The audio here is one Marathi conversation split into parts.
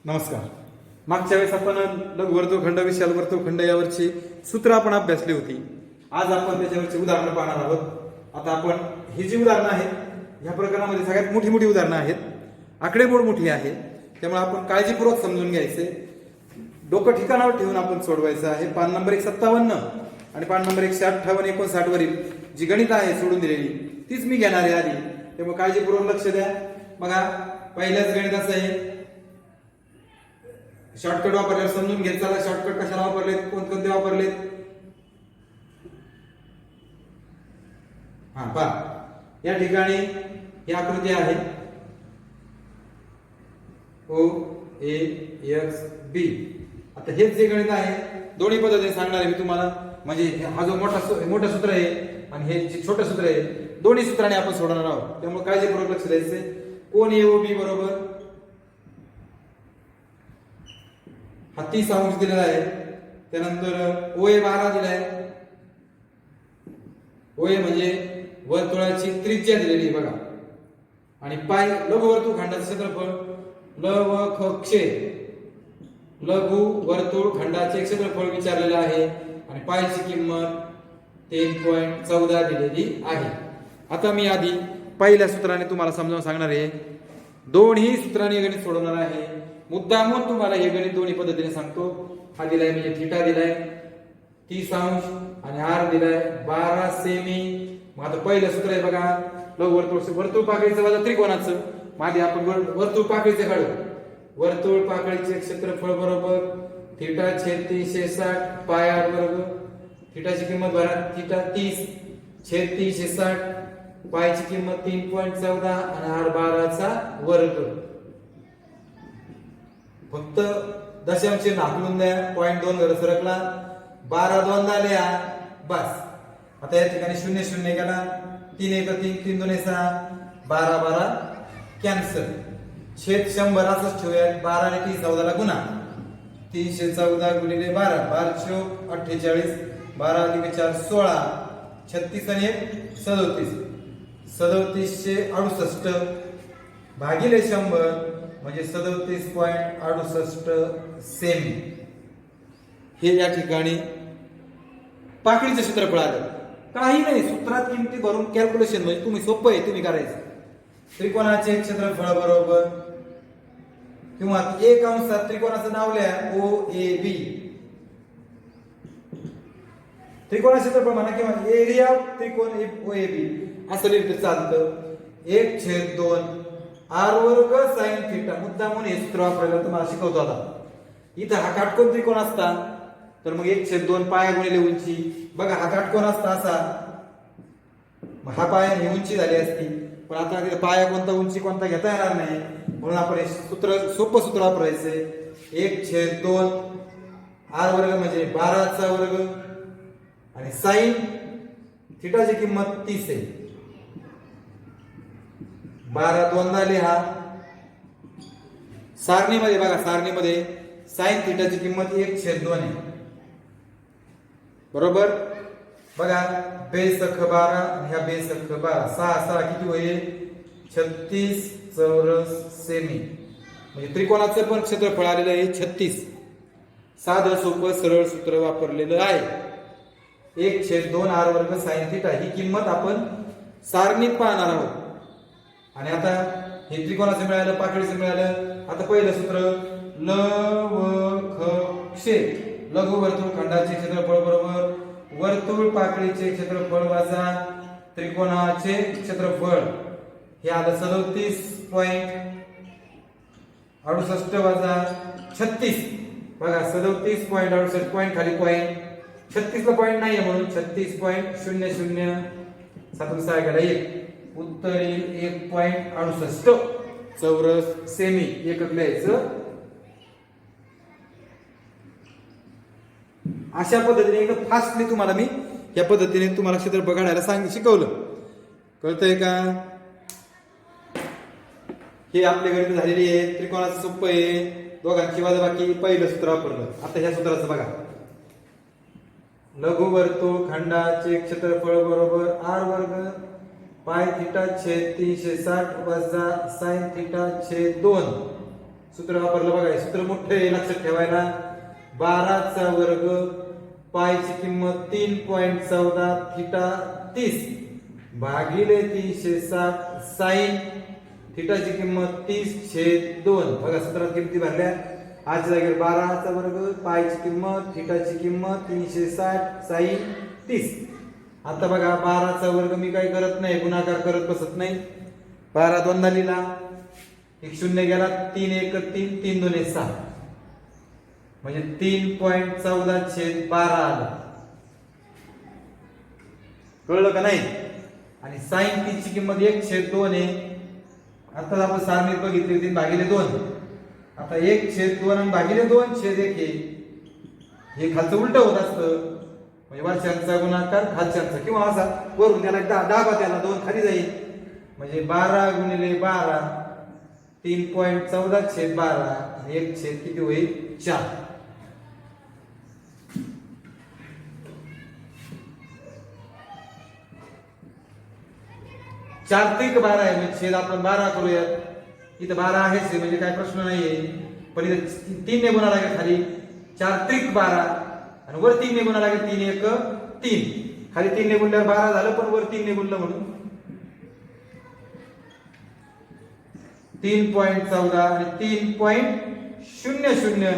नमस्कार. मागच्या वेळेस आपण लघुवर्तुळखंड विशाल वर्तुळखंड यावरची सूत्र आपण अभ्यासली होती. आज आपण त्याच्यावरची उदाहरणं पाहणार आहोत. आता आपण ही जी उदाहरणं आहेत ह्या प्रकरणामध्ये सगळ्यात मोठी मोठी उदाहरणं आहेत. आकडेमोड मोठी आहे, त्यामुळे आपण काळजीपूर्वक समजून घ्यायचे, डोकं ठिकाणावर ठेवून आपण सोडवायचं आहे. पान नंबर 157 आणि पान नंबर 158 59 वरील जी गणित आहे सोडून दिलेली तीच मी घेणार आहे आधी, त्यामुळे काळजीपूर्वक लक्ष द्या. बघा, पहिल्याच गणिताचं आहे. शॉर्टकट वापरल्यावर समजून घेत चला. शॉर्टकट कशाला वापरलेत, कोणते वापरलेत? हा पहा, या ठिकाणी ही आकृती आहे ओ ए एक्स बी. आता हेच जे गणित आहे दोन्ही पद्धतीने सांगणार आहे मी तुम्हाला. म्हणजे हा जो मोठा सूत्र आहे आणि हे जे छोटं सूत्र आहे दोन्ही सूत्राने आपण सोडवणार आहोत, त्यामुळे काळजीपूर्वक लक्ष द्यायचे. कोण ए ओ बी बरोबर हा 30 अंश दिलेला आहे. त्यानंतर ओ ए 12 दिला आहे. ओ ए म्हणजे वर्तुळाची त्रिज्या दिलेली बघा. आणि पाय लघुवर्तुळखंडाचे क्षेत्रफळ ल व ख क्षे लघु वर्तुळखंडाचे क्षेत्रफळ विचारलेले आहे आणि पायची किंमत 3.14 दिलेली आहे. आता मी आधी पहिल्या सूत्राने तुम्हाला समजावून सांगणार आहे. दोन्ही सूत्राने गणित सोडवणार आहे. मुद्दामून तुम्हाला हे गणित दोन्ही पद्धतीने सांगतो. हा दिलाय म्हणजे थीटा दिलाय 30 अंश आणि आर दिलाय 12 सेमी. मग आता पहिलं सूत्र आहे बघा, वर्तुळ पाकळीचं वजा त्रिकोणाचं. आधी आपण वर्तुळ पाकळीचे काढू. वर्तुळ पाकळीचे क्षेत्रफळ बरोबर थीटा छेद 360 पाय आर वर्ग. थीटाची किंमत भरा, थीटा 30 छेद 360, पायची किंमत 3.14 आणि आर 12 चा वर्ग. फक्त दशांश चिन्ह हाकलून द्या, 0.2 घर सरकला, 12 दोनदा लिहा बस. आता या ठिकाणी 0 0 गेला, 3 1 3 3 2 6 12 12 कॅन्सल. छेद 100 असंच ठेवूया. 12 ने 30 14 ला गुणा, 314 गुणिले 12 12 48 12 अधिक 4 16 36 आणि 1 37 3768 भागिले 100 म्हणजे 37.68 सेमी. हे या ठिकाणी पाकळीचं क्षेत्रफळ आलं. काही नाही, सूत्रात किमती भरून कॅल्क्युलेशन म्हणजे तुम्ही सोपं आहे, तुम्ही करायचं. त्रिकोणाचे क्षेत्रफळ बरोबर किंवा एक अंशात त्रिकोणाचं नाव लिहा ओ ए बी. त्रिकोणाचे क्षेत्रफळ म्हणा किंवा एरिया त्रिकोण ओ ए बी असं लिहिलं चालतं. 1/2 आर वर्ग साइन थीटा. मुद्दा म्हणून हे सूत्र वापरायला तुम्हाला शिकवतो. आता इथं हा काटकोन त्रिकोण असता तर मग 1/2 पाया गुणिले उंची. बघा, हा काटकोन असता असा, हा पाया ही उंची झाली असती. पण आता तिथे पाया कोणता उंची कोणता घेता येणार नाही, म्हणून आपण हे सूत्र सोपं सूत्र वापरायचंय. 1/2 आर वर्ग म्हणजे 12 चा वर्ग आणि साइन थीटाची किंमत 30 आहे. 12 दोनदा लिहा. सारणीमध्ये बघा, सारणीमध्ये साइन थीटाची किंमत 1/2 आहे बरोबर. बघा, बेस अख 12 आणि ह्या बेस अख 12 6 6 किती होईल 36 चौरस सेमी. म्हणजे त्रिकोणाचं पण क्षेत्रफळ आलेलं आहे 36. साधं सोपं सरळ सूत्र वापरलेलं आहे. 1/2 आर वर्ग साइन थीटा ही किंमत आपण सारणीत पाहणार आहोत. आणि आता हे त्रिकोणाचं मिळालं, पाकळीचं मिळालं. आता पहिलं सूत्र ल व ख क्षे लघु वर्तुळखंडाचे क्षेत्रफळ बरोबर वर्तुळ पाकळीचे क्षेत्रफळ वजा त्रिकोणाचे क्षेत्रफळ. हे आलं 37.68 वजा 36. बघा, 37.68 पॉईंट खाली पॉईंट, 36 ला पॉईंट नाहीये म्हणून 36.00 सातून 6 गेला 1. उत्तर येईल 1.68 चौरस सेमी. एकक लिहायचं. अशा पद्धतीने एकदम फास्टली तुम्हाला मी या पद्धतीने तुम्हाला क्षेत्रफळ काढायला शिकवलं. कळतंय का? हे आपल्या गणित झालेली आहे. त्रिकोणाचं सोपं आहे. दोघांची वजाबाकी पहिलं सूत्र वापरलं. आता ह्या सूत्राचं बघा, लघु वर्तुळखंडाचे क्षेत्रफळ बरोबर आर वर्ग पाय थीटा छेद 360 वजा साइन थीटा छेद 2 सूत्र वापरलं बघा. हे सूत्र मोठं आहे लक्षात ठेवायला. 12चा वर्ग पायची किंमत 3.14 थिटा 30 भागिले 360 साइन थिटाची किंमत 30/2. बघा सूत्रात किमती भरल्या. आजच्या जागेवर 12चा वर्ग पायची किंमत थिटाची किंमत 360 साइन 30. आता बघा 12चा वर्ग मी काही करत नाही, गुणाकार करत बसत नाही. 12 दोनदा लिहिला, एक शून्य गेला, 3 1 3 3 2 6 म्हणजे 3.14/12 आलं. कळलं का नाही? आणि साइन 30 ची किंमत 1/2 आहे. आता आपण सारणीत बघितली होती भागिले 2. आता 1/2 आणि भागिले 2/1 हे खालचं उलट होत असतं. म्हणजे वरच्यांचा गुणाकार खालच्यांचा, किंवा असा वरून त्याला दाबा, त्याला 2 खाली जाईल. म्हणजे 12 गुणिले 12 3.14/12 आणि 1/, किती होईल? 4. चार त्रिक 12 आहे म्हणजे छेद आपण 12 करूयात. इथं 12 आहेच म्हणजे काय प्रश्न नाहीये. पण इथं 3 ने गुणा लागेल खाली. 4 त्रिक 12 आणि वर 3 ने गुणा लागेल. 3 1 3. खाली 3 ने गुणल्यावर 12 झालं, पण वर 3 ने गुणलं म्हणून 3.14 आणि 3.00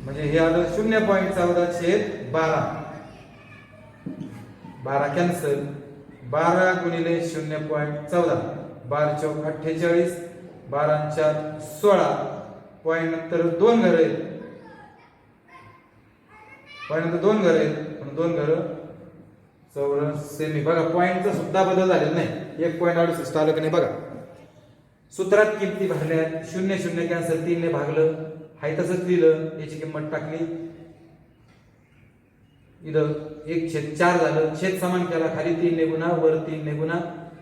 म्हणजे हे आलं 0.14/12. 12 कॅन्सल. 12 गुणिले 0.14 12 चौक 48 12 4 16. पॉईंट नंतर 2 घर आहेत. पॉईंट नंतर 2 घर आहेत, पण 2 घर चौरस सेमी. बघा पॉईंटचा सुद्धा बदल झालेला नाही. 1.68 आलं की नाही बघा. सूत्रात किमती भरल्या. 0 0 कॅन्सल, 3 ने भागलं, हाय तसंच लिहिलं, याची किंमत टाकली. इथं 1/4 झालं. छेद समान केला, खाली 3 ने गुणा, वर 3 ने गुणा,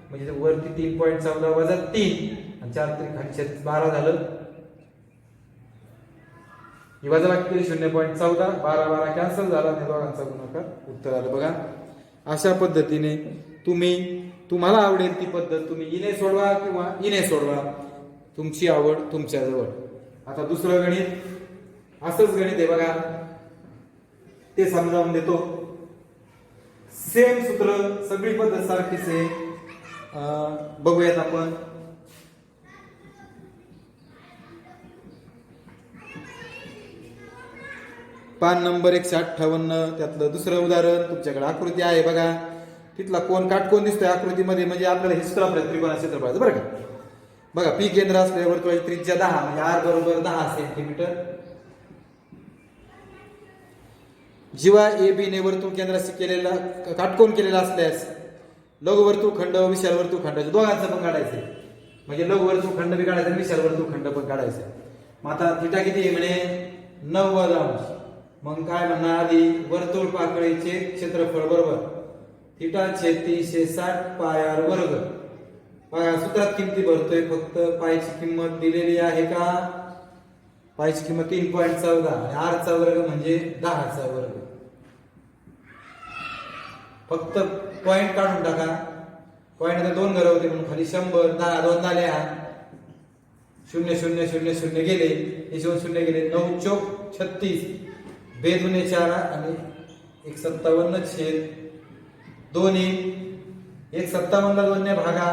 म्हणजे वरती 3.14 वजा 3 आणि 4 तरी खाली छेद 12 झालं. ही वजाबाकी केली 0.14. 12 12 कॅन्सल झाला आणि दोघांचा गुणाकार उत्तर आलं. बघा अशा पद्धतीने तुम्हाला आवडेल ती पद्धत तुम्ही इने सोडवा किंवा इने सोडवा, तुमची आवड तुमच्या जवळ. आता दुसरं गणित असंच गणित आहे बघा, ते समजावून देतो. सेम सूत्र, सगळी पद्धत सारखीच आहे. बघूयात आपण. पान नंबर 158 त्यातलं दुसरं उदाहरण. तुमच्याकडे आकृती आहे बघा. तिथला कोण काटकोन दिसतोय आकृतीमध्ये, म्हणजे आपल्याला हे सूत्र आपल्या त्रिकोणाचे क्षेत्रफळाचं बरं का. बघा पी केंद्र असल्यावर वर्तुळाची त्रिज्या 10 म्हणजे r बरोबर 10 सेंटीमीटर. जेव्हा ए बी ने वर्तुळ केंद्राशी केलेला काटकोन केलेला असल्यास लघुवर्तुळखंड व विशाल वर्तुळखंडाचे दोघांचं पण काढायचंय. म्हणजे लघुवर्तुळखंड बी काढायचं आणि विशाल वर्तुळखंड पण काढायचं. मग आता थिटा किती आहे म्हणे 90 अंश. मग काय म्हणणार आधी वर्तुळ पाकळीचे क्षेत्रफळ बरोबर थिटा छेद 360 पाय r वर्ग. बघा सूत्रात किमती भरतोय. फक्त पायची किंमत दिलेली आहे का? पायची किंमत 3.14 आणि r चा वर्ग म्हणजे 10 चा वर्ग. फक्त पॉइंट काढून टाका. पॉइंट मध्ये 2 घर होते म्हणून खाली 100 10 2 झाले. 0 0 0 0 गेले, हिशोब 0 गेले. 9 चौक 36 2 दुने 4 आणि 157 छेद 2 157 ला 2 ने भागा.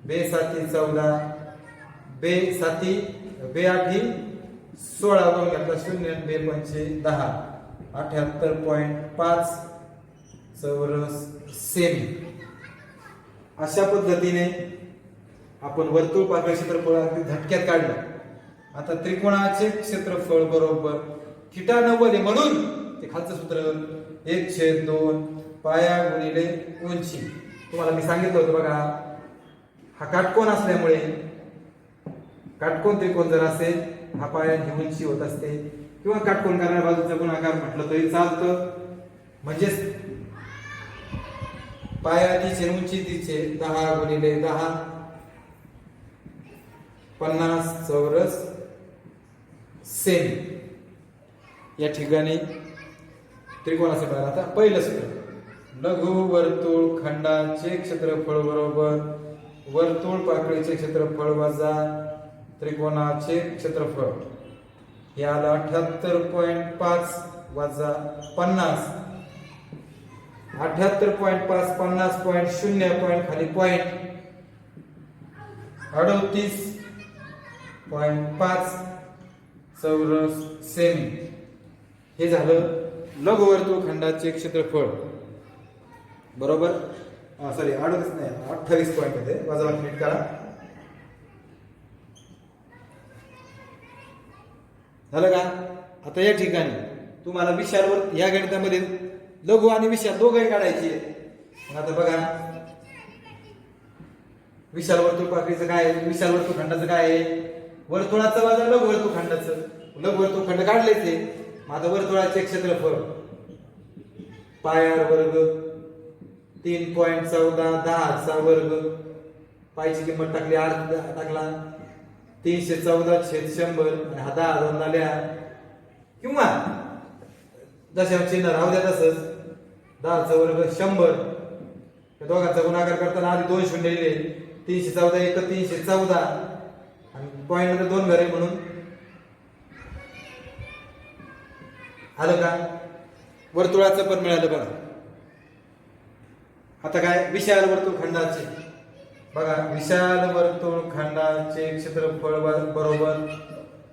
2 7 14 2 7 2 8 16 2 घेतला 0 2 5 10 78.5 चौरस सेमी. अशा पद्धतीने आपण वर्तुळ पाकळी क्षेत्रफळ अगदी झटक्यात काढलं. आता त्रिकोणाचे क्षेत्रफळ बरोबर थिटा 90 आहे म्हणून ते खालचं सूत्र 1/2 पाया गुणिले उंची. तुम्हाला मी सांगितलं होतं बघा, हा काटकोन असल्यामुळे काटकोन त्रिकोण जर असेल हा पायांची उंची होत असते, किंवा काटकोन करणाऱ्या बाजूचा गुणाकार म्हटलं तरी चालतं. म्हणजेच पायाची उंची तिचे 10 गुणिले 10 50 चौरस सेमी. या ठिकाणी त्रिकोणाचे बघा. आता पहिलं सूत्र लघु वर्तुळ खंडाचे क्षेत्रफळ बरोबर वर्तुळ पाकळीचे क्षेत्रफळ वजा त्रिकोणाचे क्षेत्रफळ हे आलं 78.5 वजा 50. 78.5 50.0 पॉईंट खाली पॉईंट 38.5 चौरस सेमी. हे झालं लघुवर्तुळखंडाचे क्षेत्रफळ. बरोबर. सॉरी 38 नाही 28 पॉईंट होते, वजाबाकी नीट करा. झालं का? आता या ठिकाणी तुम्हाला विशालवर या गणितामध्ये लघु आणि विशाल दोघंही काढायचे. आता बघा विशाल वर्तुळपाकडीचं काय आहे, विशाल वर्तुळखंडाचं काय आहे, वर्तुळाचं वजा लघु वर्तुळखंडाचं. लघु वर्तुळखंड काढलेच आहे. आता वर्तुळाचे क्षेत्रफळ पाय r वर्ग 3.14 10 चा वर्ग. पायची किंमत टाकली r टाकला 314/100 आणि हा 10 दोनदा लिहा किंवा दशांश चिन्ह राहू द्या तसंच. 10 चा वर्ग 100. या दोघांचा गुणाकार करताना आधी 2 शून्य लिहिले. 314 1 314 आणि पॉईंट मध्ये 2 घरे म्हणून आलं का? वर्तुळाचं पण मिळालं बघा. आता काय विशाल वर्तुळखंडाचे बघा. विशाल वर्तुळखंडाचे क्षेत्रफळ बरोबर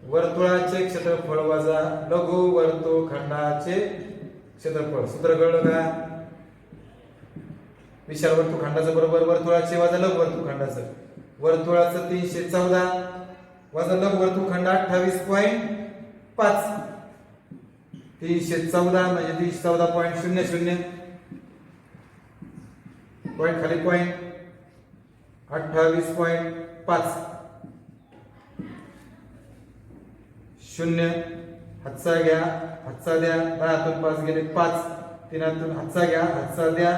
वर्तुळाचे क्षेत्रफळ वजा लघु वर्तुळखंडाचे क्षेत्रफळ. सूत्र कळलं का? विशाल वर्तुळखंडाचं बरोबर वर्तुळाचे वजा लघु वर्तुळखंडाचं. वर्तुळाचं 314 वजा लघु वर्तुळखंड 28.5. 314 म्हणजे 314.00 पॉईंट खाली पॉईंट 28.5 0 हातचा घ्या हातचा द्या. 10 5 गेले 5. 3 हातचा घ्या हातचा द्या.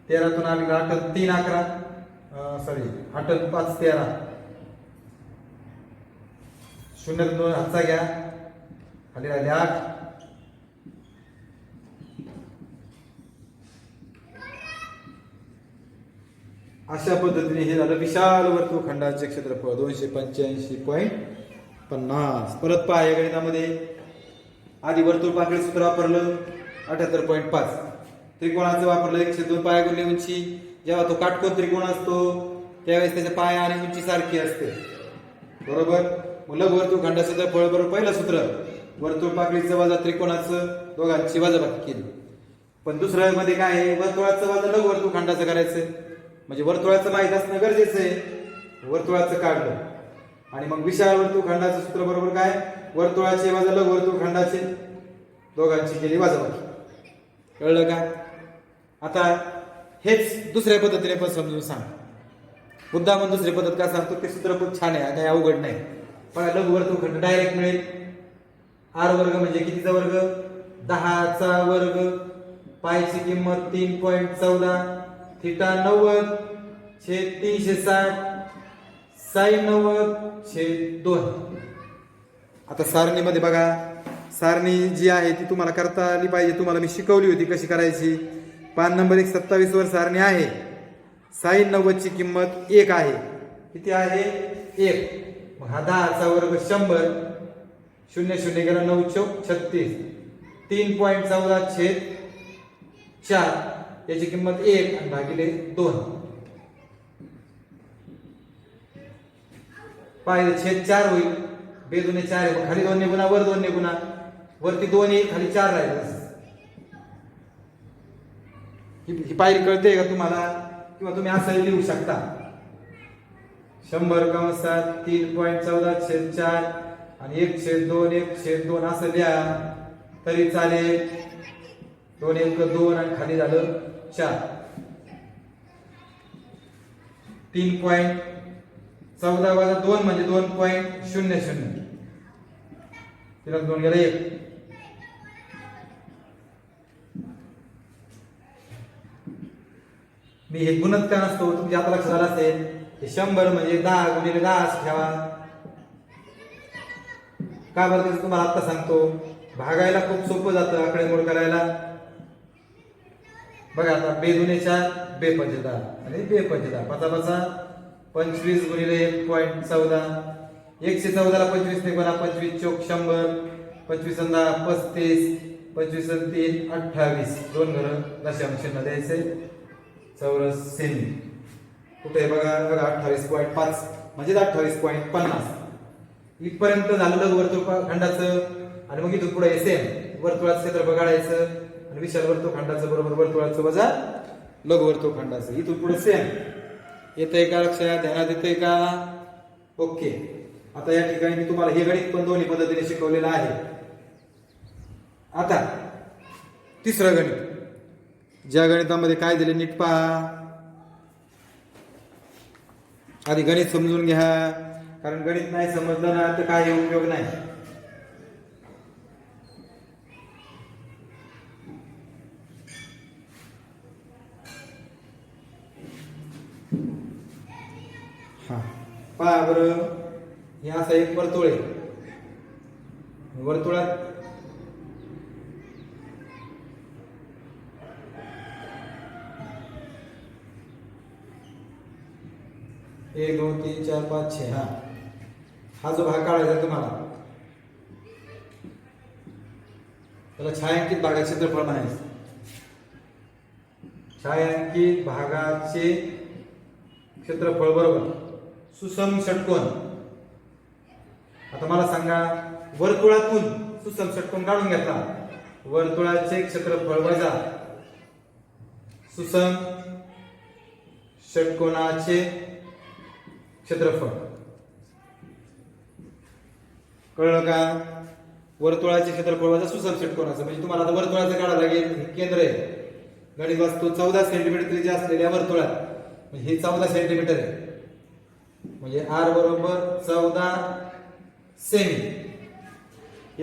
13 आली 8 3 11 सॉरी 8 5 13. 0 2 हातचा घ्या खाली राहिले 8. अशा पद्धतीने हे झालं विशाल वर्तुळखंडाचे क्षेत्रफळ 285.50. परत पहा या गणितामध्ये आधी वर्तुळपाकळी सूत्र वापरलं 78.5. त्रिकोणाचं वापरलं 102 पाय गुणिले उंची. जेव्हा तो काटकोन त्रिकोण असतो त्यावेळेस त्याचे पाय आणि उंची सारखी असते. बरोबर. लघु वर्तुळखंडाचं क्षेत्रफळ बरोबर पहिलं सूत्र वर्तुळपाकळीचं वजा त्रिकोणाचं दोघांची वजाबाकी केली. पण दुसऱ्या मध्ये काय आहे, वर्तुळाचं वजा लघु वर्तुळखंडाचं करायचं. म्हणजे वर्तुळाचं माहित असणं गरजेचं आहे. वर्तुळाचं काढलं आणि मग विशाल वर्तुळखंडाचं सूत्र बरोबर काय वर्तुळाचे वजा लघु वर्तुळखंडाचे दोघांची केली वजाबाकी. कळलं का? आता हेच दुसऱ्या पद्धतीने पण समजून सांग. मुद्दा म्हणून दुसरी पद्धत का सांगतो ते सूत्र पण छान आहे, काही अवघड नाही. पण लघु वर्तुळखंड डायरेक्ट मिळेल. r वर्ग म्हणजे कितीचा वर्ग 10 चा वर्ग. पायची किंमत 3.14 थिटा 90/360 साइन 90/2. आता सारणीमध्ये बघा सारणी जी आहे ती तुम्हाला करता आली पाहिजे. तुम्हाला मी शिकवली होती कशी करायची. पान नंबर 127 वर सारणी आहे. साइन 90 ची किंमत 1 आहे. किती आहे 1. मग हा 10 चा वर्ग 100 0 0 गेला 9 चौक 36 3.14/4 याची किंमत 1 आणि भागिले 2. पाहिजे छेद 4 होईल. बे 2 4 आहे. खाली 2 ने गुणा वर 2 ने गुणा. वरती 2 येईल खाली 4 राहील. ही पायरी कळते का तुम्हाला? किंवा तुम्ही असं लिहू शकता 100 कंसात 3.14/4 आणि 1/2 1/2 असं लिहा तरी चालेल. 2 1 2 आणि खाली झालं 4. 3.14 वजा 2 म्हणजे 2.00. तिला 2 गेला 1. मी हे गुणत का नसतो तुमच्या आता लक्षात आलं असेल. हे 100 म्हणजे 10 गुणिले 10 असं ठेवा. का बरं ते तुम्हाला आता सांगतो. भागायला खूप सोपं जातं आकडेमोड करायला. बघा आता बे दुने 4 बे पंचे 10 आणि बे पंचे 10 पाचा पाचा 25 गुणिले 1.14 114 ला 25 ने गुणा 25 चौक 100 25 आणि 10 35 25 आणि 3 28 दोन घर दशांश चिन्ह द्यायचे चौरस सेमी कुठे आहे बघा बघा 28.5 म्हणजे 28.50 इथपर्यंत झालं लघुवर्तुळ खंडाचं आणि मग इथून पुढे सेम वर्तुळाचं क्षेत्रफळ काढायचं आणि विशाल वर्तुळ खंडाचं बरोबर वर्तुळाचं वजा लघुवर्तुळ खंडाचं इथून पुढे सेम येतंय का लक्षात ध्यानात येतंय का ओके आता या ठिकाणी मी तुम्हाला हे गणित पण दोन्ही पद्धतीने शिकवलेलं आहे आता तिसरं गणित ज्या गणितामध्ये काय दिले नीट पहा आधी गणित समजून घ्या कारण गणित नाही समजलं ना तर काही उपयोग नाही हा पहा बरं हे असं एक वर्तुळ आहे वर्तुळात एक दोन तीन चार पाच 6 हा जो भाग काढायचा तुम्हाला त्याला छायांकित भागाचे क्षेत्रफळ म्हणायचं छायांकित भागाचे क्षेत्रफळ बरोबर सुसम षटकोन आता मला सांगा वर्तुळातून सुसम षटकोन काढून घेतला वर्तुळाचे क्षेत्रफळ वजा सुसम षटकोनाचे क्षेत्रफळ कळलं का वर्तुळाचे क्षेत्रफळ वजा सुसम षटकोनाचं म्हणजे तुम्हाला आता वर्तुळाचं काढावं लागेल केंद्र आहे गणित वास्तू 14 सेंटीमीटर त्रिज्या असलेल्या वर्तुळात म्हणजे हे 14 सेंटीमीटर आहे म्हणजे r बरोबर 14 सेमी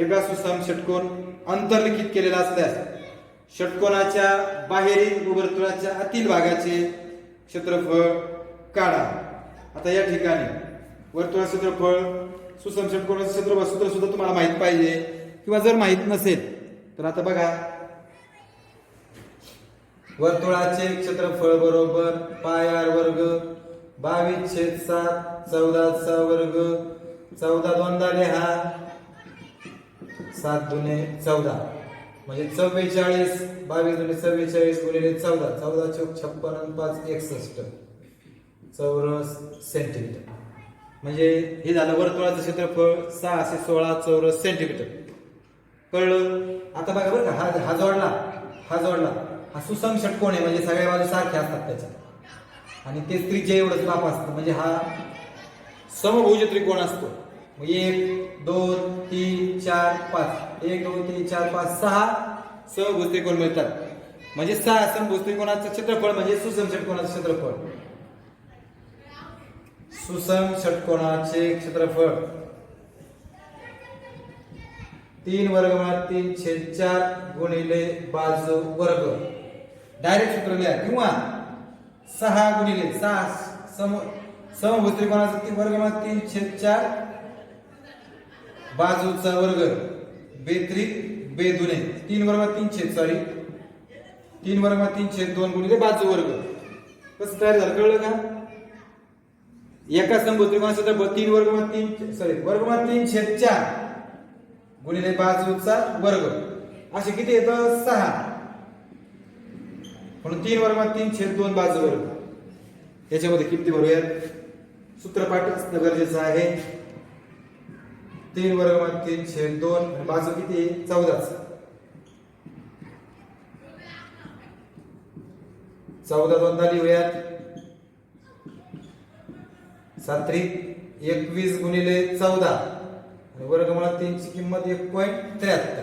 एका सुसम षटकोन अंतर्लिखित केलेला असल्यास षटकोनाच्या बाहेरील वर्तुळाच्या आतील भागाचे क्षेत्रफळ काढा आता या ठिकाणी वर्तुळाचे क्षेत्रफळ सुसम षटकोनाचे क्षेत्रफळ सूत्र सुद्धा तुम्हाला माहित पाहिजे किंवा जर माहित नसेल तर आता बघा वर्तुळाचे क्षेत्रफळ बरोबर पाय r वर्ग 22/7 14चा वर्ग 14 दोनदा लिहा 7 दुने 14 म्हणजे 44 22 दुने 44 गुणिले 14 14 चौक 56 आणि 5 61 चौरस सेंटीमीटर म्हणजे हे झालं वर्तुळाचं क्षेत्रफळ 616 चौरस सेंटीमीटर कळलं आता बघा बरं का हा जोडला हा सुसम षटकोन आहे म्हणजे सगळ्या बाजू सारख्या असतात त्याच्या आणि ते त्रिज्या एवढंच माप असतं म्हणजे हा समभुज त्रिकोण असतो 1 2 3 4 5 1 2 3 4 5 6 समभुज त्रिकोण मिळतात म्हणजे 6 समभुज त्रिकोणाचं क्षेत्रफळ म्हणजे सुसम षटकोनाचं क्षेत्रफळ सुसम षटकोनाचे क्षेत्रफळ 3 वर्गमुळात 3/4 गुणिले बाजू वर्ग डायरेक्ट सूत्र लिहा किंवा 6 गुणिले 6 समभुज त्रिकोणाचा 3 वर्गमुळात 3/4 बाजूचा वर्ग बेत्रिक बेदुने 3 वर्गमुळात 3 वर्गमुळात 3/2 गुणिले बाजू वर्ग कसं तयार झालं कळलं का एका समभुज त्रिकोणाचा 3 वर्गमुळात 3/4 गुणिले बाजूचा वर्ग असे किती येतं 6 म्हणून 3 वर्गमुळात 3/2 बाजू वर्ग याच्यामध्ये किती भरूयात सूत्रपाठ असणं गरजेचं आहे 3 वर्गमुळात 3/2 आणि बाजू किती 14 14 दोनदा लिहूयात 7 21 गुणिले 14 आणि वर्गमुळात 3 ची किंमत 1.73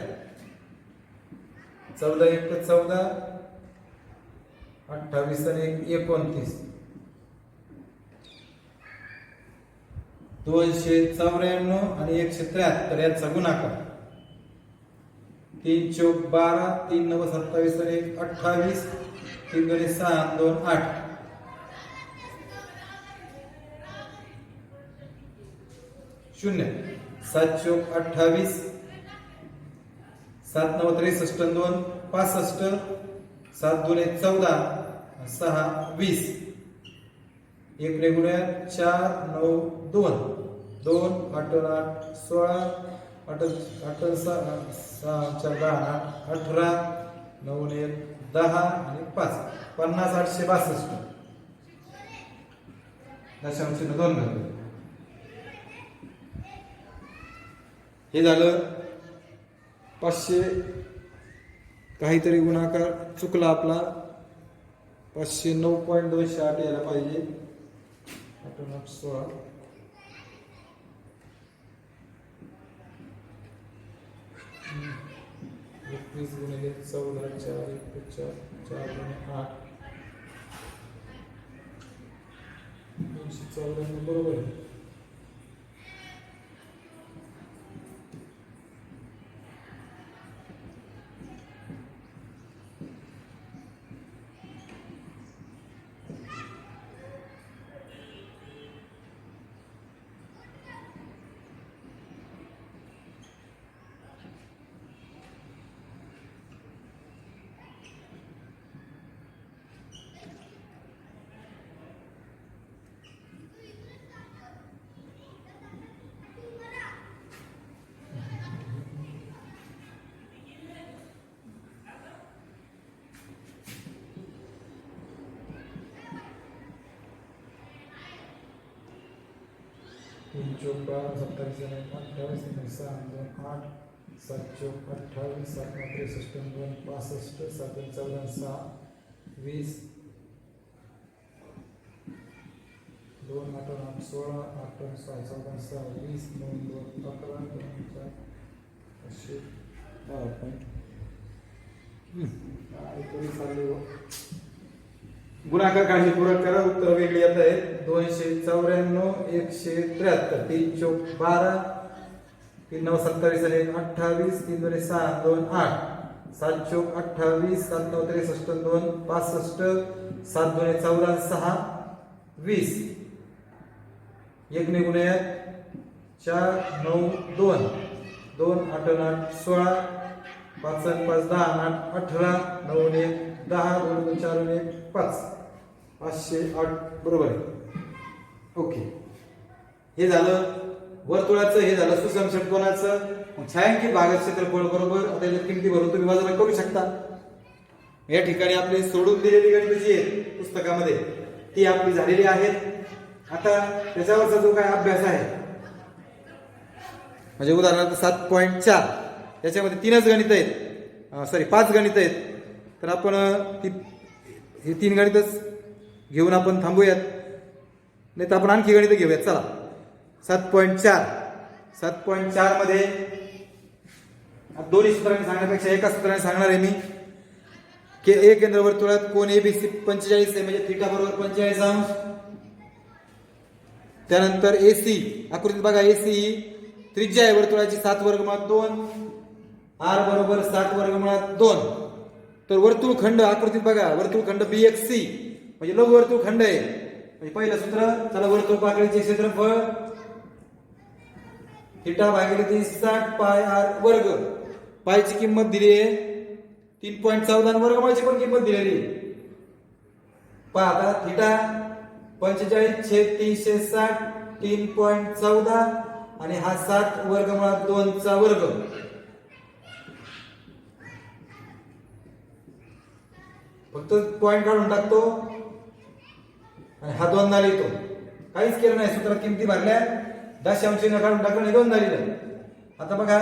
14 1 14 28 आणि 29 294 आणि 173 याचा गुणाकार 3 चौक 12 3 9 27 आणि 28 3 गुणिले 6 2 8 0 7 चौक 28 7 9 63 2 65 7 दुने 14, 6 20, 1 ने गुणिले 4 9 2, 2 8 8 16, 8 8 6 4 10 18, 9 ने 10 आणि 5 50 862 दशांश चिन्ह 2 घालतो. हे झालं 500 काहीतरी गुणाकार चुकला आपला 509.208 यायला पाहिजे 8 8 16 21 गुणिले 14 4 1 4 4 गुणिले 8 294 बरोबर आहे. तीन चौक 12 27 28 6 2 8 7 चौक 28 7 63 2 65 7 14 6 20 2 8 8 16 8 6 14 6 20 9 2 11 2 4 500 गुणाकार काळजीपूर्वक करा. उत्तर वेगळी येत आहेत. 294 173 3 चौक 12 3 9 27 आणि 28 3 2 6 2 8 7 चौक 28 7 9 63 2 65 7 2 14 6 20 1 ने गुणिले 4 9 2 2 8 8 16 5 5 10 8 18 9 ने 10 2 4 ने 5 508 बरोबर आहे. ओके हे झालं वर्तुळाचं. हे झालं सुसम षटकोनाचं. छायांकित भागाचं क्षेत्रफळ बरोबर त्याच्या किमती भरून तुम्ही वजाबाकी करू शकता. या ठिकाणी आपली सोडून दिलेली गणितं जी आहेत पुस्तकामध्ये ती आपली झालेली आहेत. आता त्याच्यावरचा जो काय अभ्यास आहे म्हणजे उदाहरणार्थ 7.4 याच्यामध्ये 3च गणित आहेत 5 गणित आहेत. तर आपण ही 3 गणितच घेऊन आपण थांबूयात. नाही तर आपण आणखी गणित घेऊयात. चला 7.4 मध्ये दोन्ही सूत्रांनी सांगण्यापेक्षा एका सूत्राने सांगणार आहे मी की ए केंद्र वर्तुळात कोन एबीसी 45 आहे म्हणजे थीटा बरोबर 45 अंश. त्यानंतर एसी आकृतीत बघा एसी ही त्रिज्या आहे वर्तुळाची 7 वर्गमुळात 2 आर बरोबर 7 वर्गमुळात 2. तर वर्तुळखंड आकृतीत बघा वर्तुळखंड बीएक्सी म्हणजे लघु वर्तुळखंड आहे. म्हणजे पहिलं सूत्र चला वर्तुळ पाकळीचे क्षेत्रफळ थीटा भागिले 360 पाय आर वर्ग. पायची किंमत दिली आहे 3.14 वर्गमुळाची पण किंमत दिलेली. पहा आता थीटा 45/360 3.14 आणि हा 7 वर्गमुळात 2 चा वर्ग. फक्त पॉइंट काढून टाकतो आणि हा 2 झाला येतो. काहीच केलं नाही सूत्रात किमती भरल्या दशांश चिन्ह काढून टाकलं आणि 2 झालेलं. आता बघा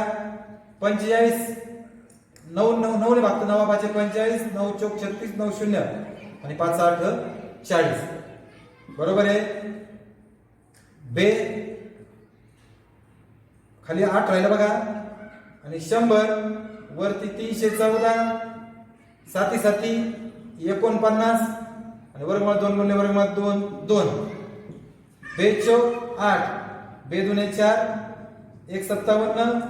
45 9 9 9 ने भागतो 9 5 45 9 चौक 36 9 0 आणि 5 8 40 बरोबर आहे. बे खाली 8 राहिलं बघा आणि 100 वरती 314 साती साती 49 आणि वर्गमुळात 2 गुणिले वर्गमुळात 2 2 बेचौक 8 बे दुने 4 157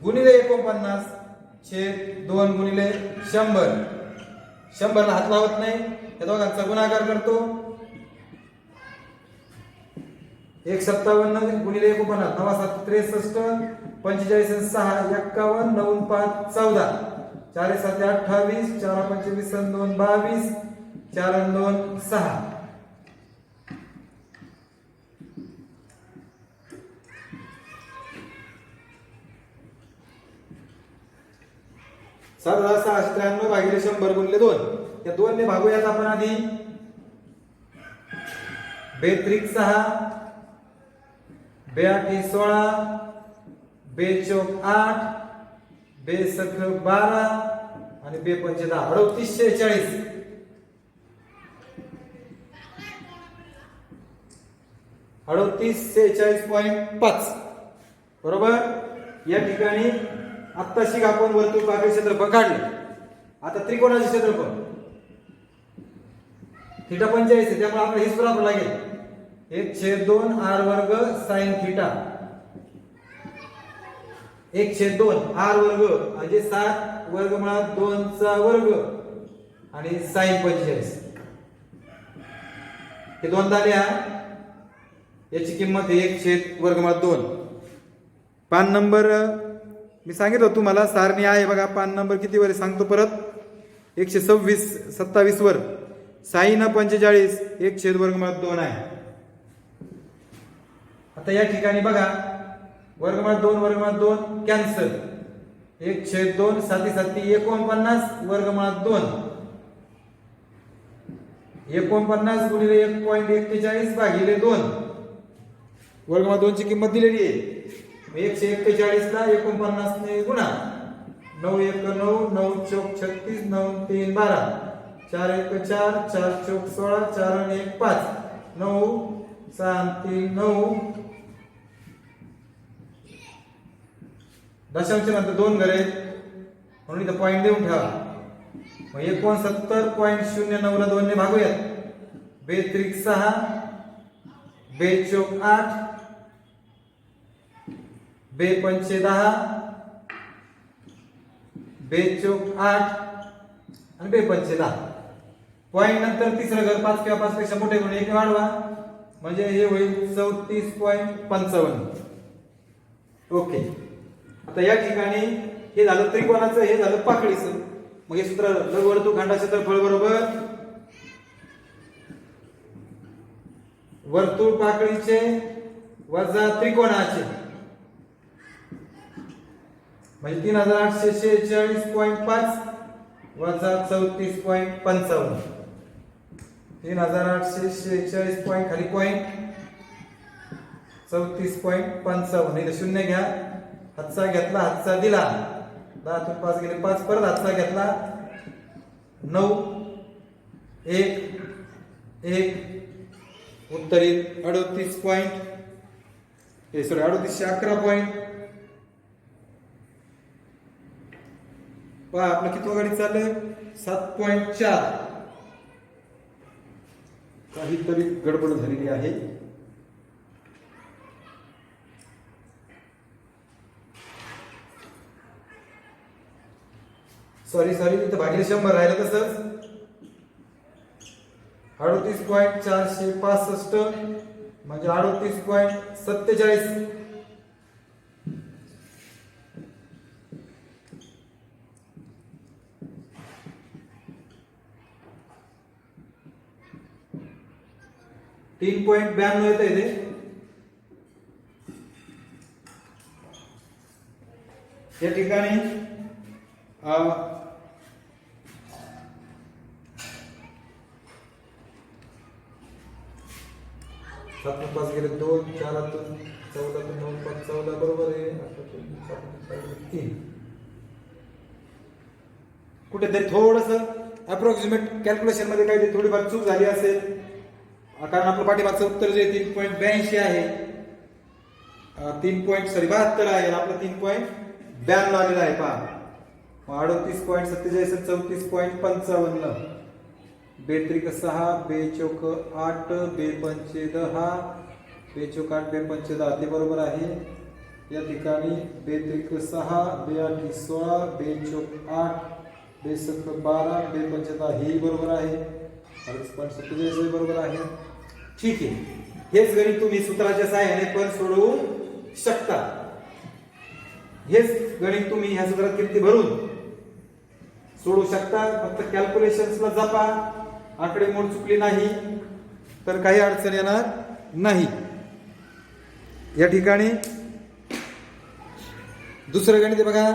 गुणिले 49 छेद 2 गुणिले 100. 100 ला हात लावत नाही या दोघांचा गुणाकार करतो 157 गुणिले 49 9 7 63 45 6 51 9 5 14 4 7 28, 4 25 आणि 2 22, 4 आणि 2 6. 7693 भागिले 100 गुणिले 2. या 2 ने भागूयात आपण आधी. 2 त्रिक 6, 2 आठी 16, 2 चौक 8, 2 सख 12 आणि 2 पंचे 10. 3846. 3846.5 बरोबर. या ठिकाणी आत्ताशी आपण वर्तुळ पाकळी क्षेत्रफळ काढलं. आता त्रिकोणाचे क्षेत्रफळ थीटा 45 आहे, त्यामुळे आपल्याला हे सूत्र वापरावं लागेल. 1/2 r वर्ग sin थीटा 1/2 r वर्ग म्हणजे 7 वर्गमुळात 2 चा वर्ग आणि sin 45. हे दोनदा लिहा. याची किंमत 1/2. पान नंबर मी सांगितलं तुम्हाला सारणी आहे बघा. पान नंबर किती वर सांगतो परत. 127 वर sin 45 1/2 आहे. आता या ठिकाणी बघा (2) कॅन्सल. 1/2 7 7 49 (2) 49 गुणिले 1.41 भागिले 2 (2) ची किंमत दिलेली आहे. 141 ला 49 ने गुणा. 9 1 9, 9 चौक 36, 9 3 12, 4 1 4, 4 चौक 16, 4 आणि 1 5, 9 6 3 9. दशांश नंतर 2 घरे म्हणून इथं पॉईंट देऊन ठेवा. मग 69.09 ला 2 ने भागूयात. 2 त्रिक 6, 2 चौक 8, 2 पंचे 10, 2 चौक 8 आणि 2 पंचे 10. पॉईंट नंतर तिसरं घर 5 किंवा 5 पेक्षा मोठे म्हणून 1 वाढवा म्हणजे हे होईल 34.55. ओके. आता या ठिकाणी हे झालं त्रिकोणाचं, हे झालं पाकळीचं. मग हे सूत्र लघुवर्तुळ खंडाचे क्षेत्रफळ बरोबर वर्तुळ पाकळीचे वजा त्रिकोणाचे म्हणजे 3846.5 वजा 34.55. 3846 खाली पॉईंट 34.55. इथे शून्य घ्या. हातचा घेतला, हातचा दिला. 10 तून 5 गेले 5. परत हातचा घेतला 9 1 1. उत्तर येईल 38 पॉईंट 3811 पॉईंट. पहा आपलं किती गाडी चाललंय 7.4. काहीतरी गडबड झालेली आहे. सॉरी इथं भागिले 100 राहिलं तसंच. 38.465 म्हणजे 38.47. (3.92) येतं इथे. या ठिकाणी 7 तून 5 गेले 2, 4 तून 14 तून 9 5 14 बरोबर आहे. 3 कुठेतरी थोडस अप्रॉक्सिमेट कॅल्क्युलेशन मध्ये काहीतरी थोडीफार चूक झाली असेल, कारण आपलं पाठीमागचं उत्तर जे 3.82 आहे. 72 आहे. आपलं 3.92 आलेलं आहे. पहा 38.47 34.55. 2 त्रिक 6, 2 चौक 8, 2 पंचे 10, 2 चौक 8, 2 पंचे 10 ते बरोबर आहे. या ठिकाणी 2 त्रिक 6, 2 आठी 16, 2 चौक 8, 2 सख 12, 2 पंचे 10 हे बरोबर आहे. 38.47 बरोबर आहे. ठीक आहे. हेच गणित तुम्ही सूत्राच्या सहाय्याने पण सोडवू शकता. हेच गणित तुम्ही ह्या सूत्रात किती भरून सोडू शकता. फक्त कॅल्क्युलेशन्सला जपा. आकडेमोड चुकली नाही तर काही अडचण येणार नाही. या ठिकाणी दुसरं गणित आहे बघा.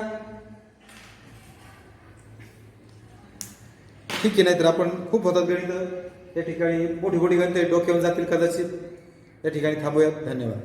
ठीक आहे, नाहीतर आपण खूप होतात गणित या ठिकाणी, मोठी मोठी गणित डोक्यावर जातील कदाचित. या ठिकाणी थांबूयात. धन्यवाद.